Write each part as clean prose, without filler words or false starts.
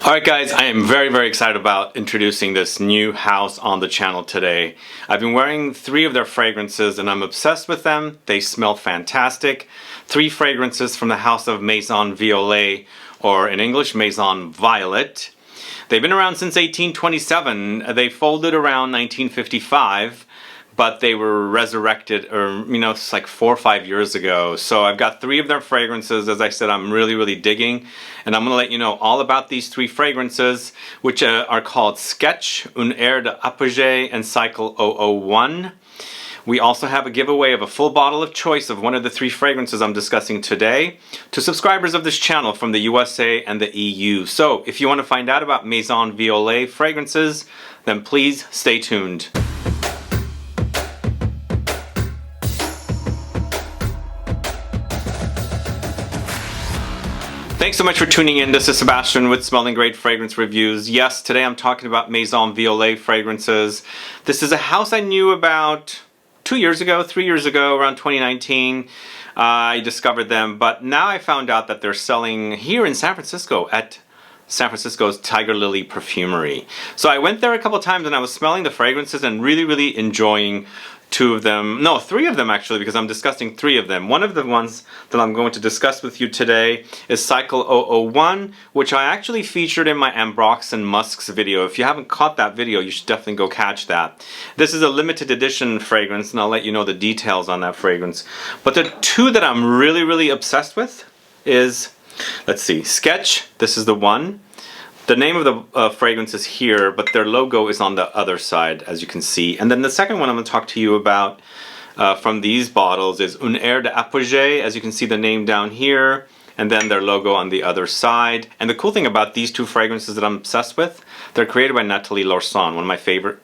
Alright guys, I am very excited about introducing this new house on the channel today. I've been wearing 3 of their fragrances and I'm obsessed with them. They smell fantastic. 3 fragrances from the house of Maison Violet, or in English Maison Violet. They've been around since 1827. They folded around 1955. But they were resurrected, it's like 4 or 5 years ago. So I've got 3 of their fragrances, as I said, I'm really digging. And I'm going to let you know all about these 3 fragrances, which are called Sketch, Un Air d'Apogée, and Cycle 001. We also have a giveaway of a full bottle of choice of one of the 3 fragrances I'm discussing today to subscribers of this channel from the USA and the EU. So if you want to find out about Maison Violet fragrances, then please stay tuned. Thanks so much for tuning in. This is Sebastian with Smelling Great Fragrance Reviews. Yes, today I'm talking about Maison Violet fragrances. This is a house I knew about 3 years ago, around 2019. I discovered them, but now I found out that they're selling here in San Francisco at San Francisco's Tigerlily Perfumery. So I went there a couple times and I was smelling the fragrances and really enjoying 2 of them, no, 3 of them actually, because I'm discussing 3 of them. One of the ones that I'm going to discuss with you today is Cycle 001, which I actually featured in my Ambroxan Musks video. If you haven't caught that video, you should definitely go catch that. This is a limited edition fragrance, and I'll let you know the details on that fragrance. But the 2 that I'm really obsessed with is, let's see, Sketch, this is the one. The name of the fragrance is here, but their logo is on the other side, as you can see. And then the second one I'm going to talk to you about from these bottles is Un Air d'Apogée, as you can see the name down here, and then their logo on the other side. And the cool thing about these 2 fragrances that I'm obsessed with, they're created by Nathalie Lorson, one of my favorite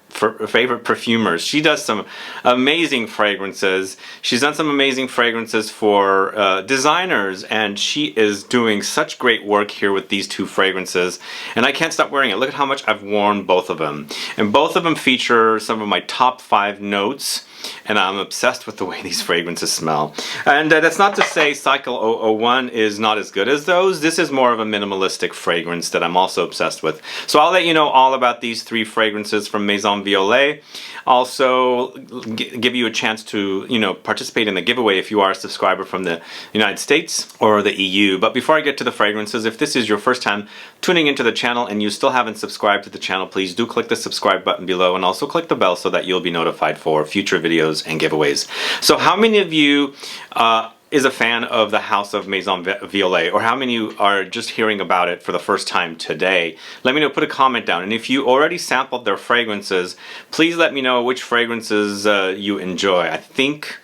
perfumers. She does some amazing fragrances. She's done some amazing fragrances for designers, and she is doing such great work here with these 2 fragrances. And I can't stop wearing it. Look at how much I've worn both of them. And both of them feature some of my top 5 notes. And I'm obsessed with the way these fragrances smell. And that's not to say Cycle 001 is not as good as those. This is more of a minimalistic fragrance that I'm also obsessed with. So I'll let you know all about these 3 fragrances from Maison Violet. Also give you a chance to, participate in the giveaway if you are a subscriber from the United States or the EU. But before I get to the fragrances, if this is your first time tuning into the channel and you still haven't subscribed to the channel, please do click the subscribe button below and also click the bell so that you'll be notified for future videos and giveaways. So how many of you is a fan of the house of Maison Violet, or how many of you are just hearing about it for the first time today? Let me know, put a comment down. And if you already sampled their fragrances, please let me know which fragrances you enjoy. I think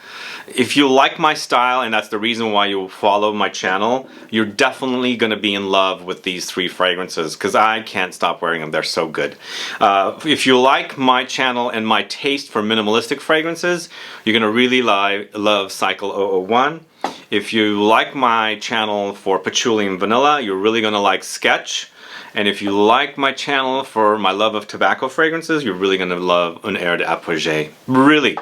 if you like my style, and that's the reason why you follow my channel, you're definitely going to be in love with these 3 fragrances, because I can't stop wearing them. They're so good. If you like my channel and my taste for minimalistic fragrances, you're going to really love Cycle 001. If you like my channel for Patchouli and vanilla, you're really going to like Sketch. And if you like my channel for my love of tobacco fragrances, you're really going to love Un Air d'Apogée. Really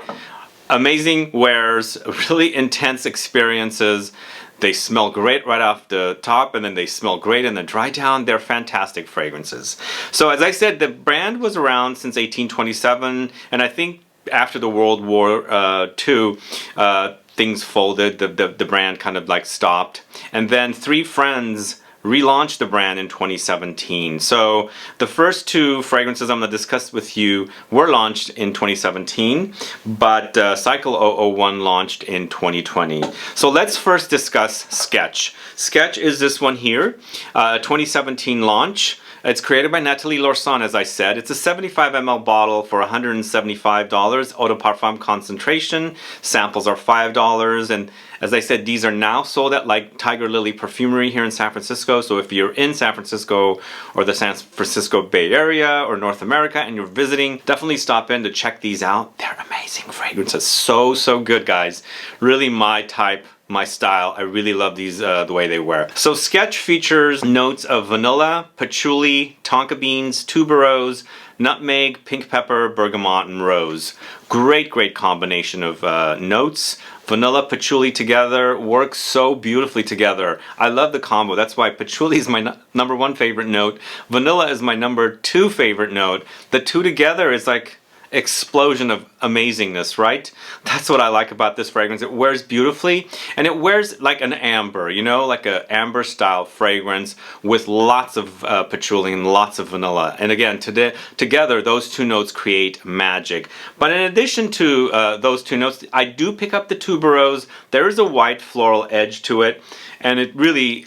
amazing wares, really intense experiences. They smell great right off the top, and then they smell great in the dry down. They're fantastic fragrances. So as I said, the brand was around since 1827, and I think after the World War II, things folded, the brand kind of like stopped. And then 3 friends relaunched the brand in 2017. So the first 2 fragrances I'm going to discuss with you were launched in 2017, but Cycle 001 launched in 2020. So let's first discuss Sketch. Sketch is this one here, 2017 launch. It's created by Nathalie Lorson, as I said. It's a 75 ml bottle for $175. Eau de Parfum concentration. Samples are $5. And as I said, these are now sold at like Tigerlily Perfumery here in San Francisco. So if you're in San Francisco or the San Francisco Bay Area or North America and you're visiting, definitely stop in to check these out. They're amazing fragrances. So good, guys. Really my type my style. I really love these the way they wear. So Sketch features notes of vanilla, patchouli, tonka beans, tuberose, nutmeg, pink pepper, bergamot, and rose. Great combination of notes. Vanilla, patchouli together works so beautifully together. I love the combo. That's why patchouli is my number 1 favorite note. Vanilla is my number 2 favorite note. The two together is like explosion of amazingness, right? That's what I like about this fragrance. It wears beautifully, and it wears like an amber, you know, like a amber style fragrance with lots of patchouli and lots of vanilla. And again, together those two notes create magic. But in addition to those two notes, I do pick up the tuberose. There is a white floral edge to it, and it really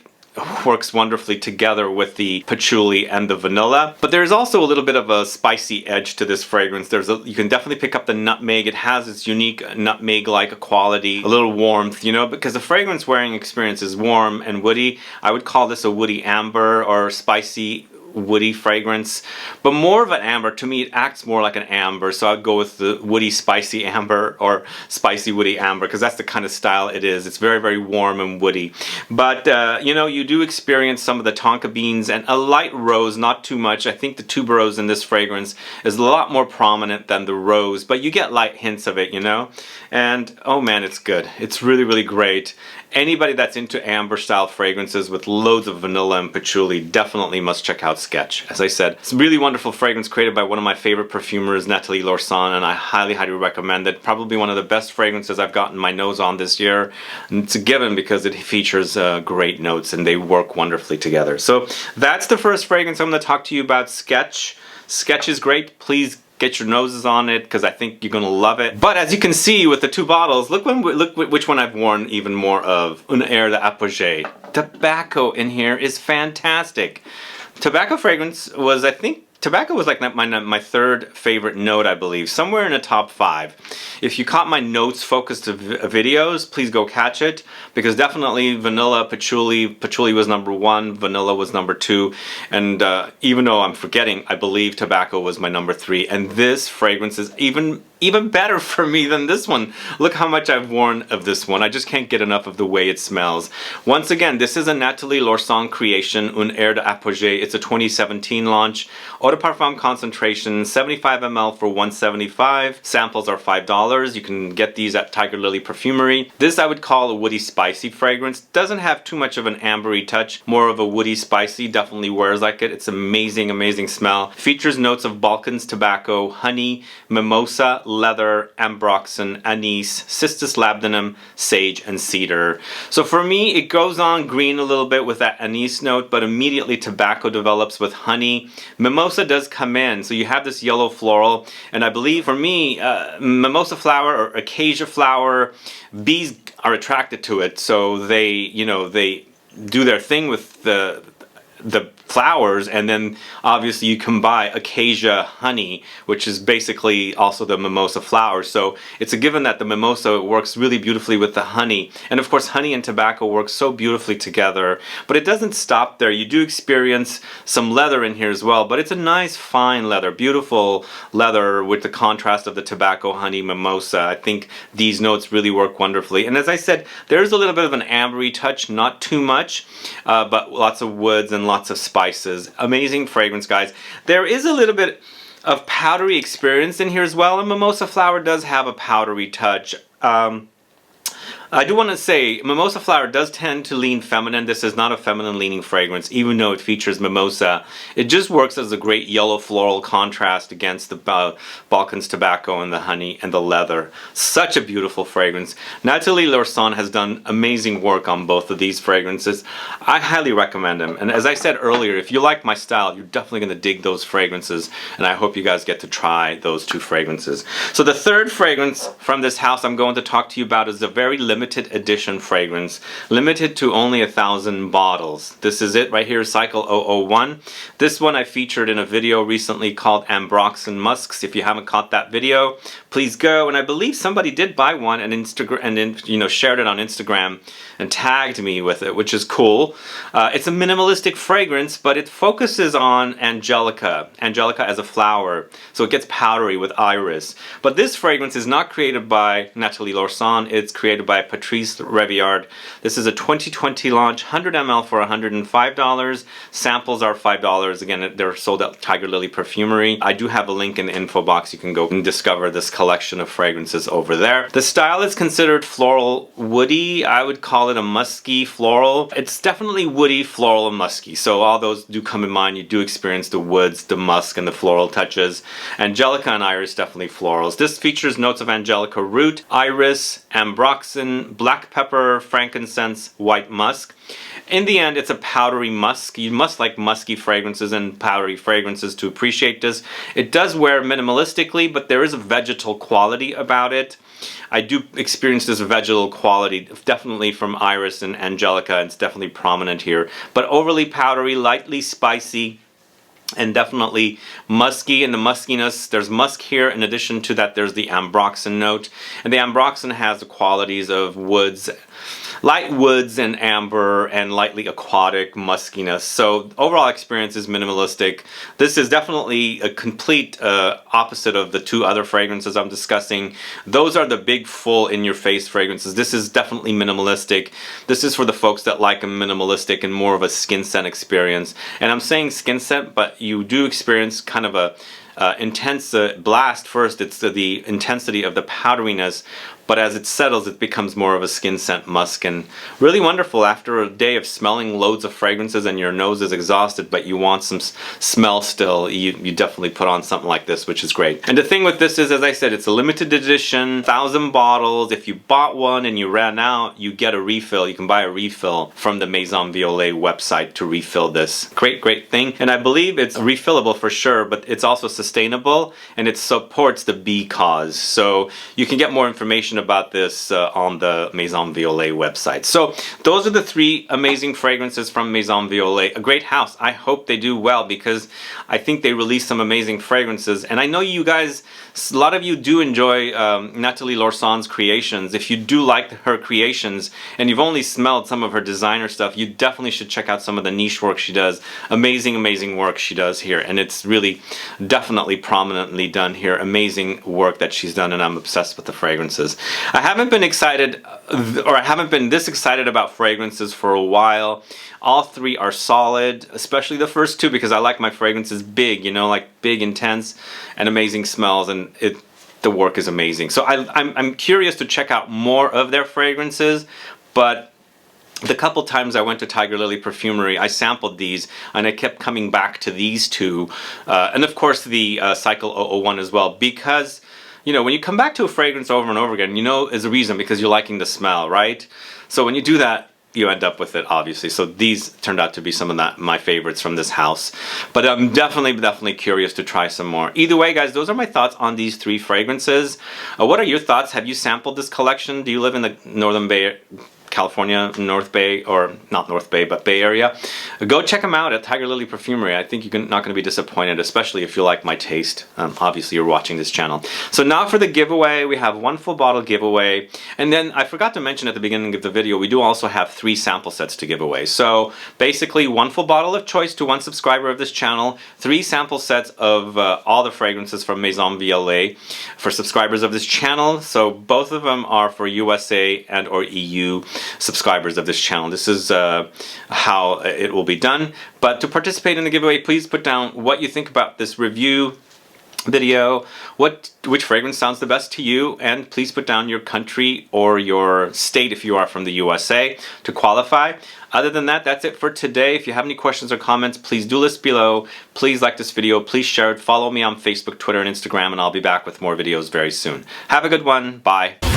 works wonderfully together with the patchouli and the vanilla. But there's also a little bit of a spicy edge to this fragrance. You can definitely pick up the nutmeg. It has its unique nutmeg-like quality, a little warmth, you know, because the fragrance wearing experience is warm and woody. I would call this a woody amber or spicy woody fragrance, but more of an amber. To me, it acts more like an amber, so I'd go with the woody spicy amber or spicy woody amber, because that's the kind of style it is. It's very warm and woody. But you know, you do experience some of the tonka beans and a light rose, not too much. I think the tuberose in this fragrance is a lot more prominent than the rose, but you get light hints of it, you know. And oh man, it's good. It's really great. Anybody that's into amber style fragrances with loads of vanilla and patchouli definitely must check out Sketch. As I said, it's a really wonderful fragrance created by one of my favorite perfumers, Nathalie Lorson, and I highly recommend it. Probably one of the best fragrances I've gotten my nose on this year. And it's a given because it features great notes and they work wonderfully together. So that's the first fragrance I'm going to talk to you about, Sketch. Sketch is great. Please get your noses on it because I think you're gonna love it. But as you can see with the two bottles, look which one I've worn even more of. Un Air d'Apogée. Tobacco in here is fantastic. Tobacco fragrance was, I think, tobacco was like my third favorite note, I believe, somewhere in the top 5. If you caught my notes focused videos, please go catch it, because definitely vanilla, patchouli was number 1, vanilla was number 2, and even though I'm forgetting, I believe tobacco was my number 3, and this fragrance is even better for me than this one. Look how much I've worn of this one. I just can't get enough of the way it smells. Once again, this is a Nathalie Lorson creation, Un Air d'Apogée. It's a 2017 launch. Eau de Parfum concentration, 75 ml for $175. Samples are $5. You can get these at Tigerlily Perfumery. This I would call a woody spicy fragrance. Doesn't have too much of an ambery touch, more of a woody spicy. Definitely wears like it. It's amazing smell. Features notes of Balkans tobacco, honey, mimosa, leather, Ambroxan, Anise, Cistus, Labdanum, sage, and Cedar. So for me, it goes on green a little bit with that Anise note, but immediately tobacco develops with honey. Mimosa does come in, so you have this yellow floral, and I believe for me, mimosa flower or acacia flower, bees are attracted to it, so they do their thing with the flowers, and then obviously you can buy acacia honey, which is basically also the mimosa flower. So it's a given that the mimosa works really beautifully with the honey, and of course honey and tobacco work so beautifully together. But it doesn't stop there. You do experience some leather in here as well, but it's a nice fine leather, beautiful leather with the contrast of the tobacco, honey, mimosa. I think these notes really work wonderfully, and as I said, there's a little bit of an ambery touch, not too much, but lots of woods and lots of spices. Amazing fragrance, guys. There is a little bit of powdery experience in here as well, and mimosa flower does have a powdery touch. I do want to say, mimosa flower does tend to lean feminine. This is not a feminine leaning fragrance, even though it features mimosa. It just works as a great yellow floral contrast against the Balkans tobacco and the honey and the leather. Such a beautiful fragrance. Nathalie Lorson has done amazing work on both of these fragrances. I highly recommend them. And as I said earlier, if you like my style, you're definitely going to dig those fragrances. And I hope you guys get to try those 2 fragrances. So the third fragrance from this house I'm going to talk to you about is a very limited edition fragrance, limited to only 1,000 bottles. This is it right here, Cycle 001. This one I featured in a video recently called Ambroxan Musks. If you haven't caught that video, please go. And I believe somebody did buy one and shared it on Instagram and tagged me with it, which is cool. It's a minimalistic fragrance, but it focuses on angelica as a flower, so it gets powdery with iris. But this fragrance is not created by Nathalie Lorson. It's created by Patrice Reviard. This is a 2020 launch, 100 ml for $105. Samples are $5. Again, they're sold at Tigerlily Perfumery. I do have a link in the info box. You can go and discover this collection of fragrances over there. The style is considered floral woody. I would call it a musky floral. It's definitely woody, floral, and musky. So all those do come in mind. You do experience the woods, the musk, and the floral touches. Angelica and iris, definitely florals. This features notes of angelica root, iris, ambroxan, black pepper, frankincense, white musk. In the end, it's a powdery musk. You must like musky fragrances and powdery fragrances to appreciate this. It does wear minimalistically, but there is a vegetal quality about it. I do experience this vegetal quality definitely from iris and angelica. It's definitely prominent here. But overly powdery, lightly spicy, and definitely musky. And the muskiness, there's musk here. In addition to that, there's the ambroxan note. And the ambroxan has the qualities of woods, light woods and amber, and lightly aquatic muskiness. So overall experience is minimalistic. This is definitely a complete opposite of the two other fragrances I'm discussing. Those are the big, full, in-your-face fragrances. This is definitely minimalistic. This is for the folks that like a minimalistic and more of a skin scent experience. And I'm saying skin scent, but you do experience kind of a intense blast first. It's the intensity of the powderiness, but as it settles, it becomes more of a skin scent musk, and really wonderful after a day of smelling loads of fragrances and your nose is exhausted, but you want some smell still. You definitely put on something like this, which is great. And the thing with this is, as I said, it's a limited edition, 1,000 bottles. If you bought one and you ran out, you get a refill. You can buy a refill from the Maison Violet website to refill this. Great thing. And I believe it's refillable for sure, but it's also sustainable, and it supports the bee cause. So you can get more information about this on the Maison Violet website. So those are the 3 amazing fragrances from Maison Violet. A great house. I hope they do well, because I think they release some amazing fragrances. And I know you guys, a lot of you do enjoy Nathalie Lorson's creations. If you do like her creations and you've only smelled some of her designer stuff, you definitely should check out some of the niche work she does. Amazing work she does here, and it's really definitely prominently done here. Amazing work that she's done, and I'm obsessed with the fragrances. I haven't been excited, or I haven't been this excited about fragrances for a while. All 3 are solid, especially the first 2, because I like my fragrances big, you know, like big, intense, and amazing smells, and the work is amazing. So I'm curious to check out more of their fragrances, but the couple times I went to Tigerlily Perfumery, I sampled these, and I kept coming back to these 2, and of course the Cycle 001 as well, because you know, when you come back to a fragrance over and over again, you know there's a reason, because you're liking the smell, right? So when you do that, you end up with it, obviously. So these turned out to be some of my favorites from this house. But I'm definitely curious to try some more. Either way, guys, those are my thoughts on these 3 fragrances. What are your thoughts? Have you sampled this collection? Do you live in the Northern Bay, California, North Bay, or not North Bay, but Bay Area? Go check them out at Tigerlily Perfumery. I think you're not going to be disappointed, especially if you like my taste. Obviously, you're watching this channel. So now for the giveaway, we have 1 full bottle giveaway, and then I forgot to mention at the beginning of the video, we do also have 3 sample sets to give away. So basically, 1 full bottle of choice to 1 subscriber of this channel, 3 sample sets of all the fragrances from Maison Violet for subscribers of this channel. So both of them are for USA and or EU subscribers of this channel. This is how it will be done. But to participate in the giveaway, please put down what you think about this review video, which fragrance sounds the best to you, and please put down your country or your state if you are from the USA to qualify. Other than that, that's it for today. If you have any questions or comments, please do list below. Please like this video, please share it, follow me on Facebook, Twitter, and Instagram, and I'll be back with more videos very soon. Have a good one. Bye.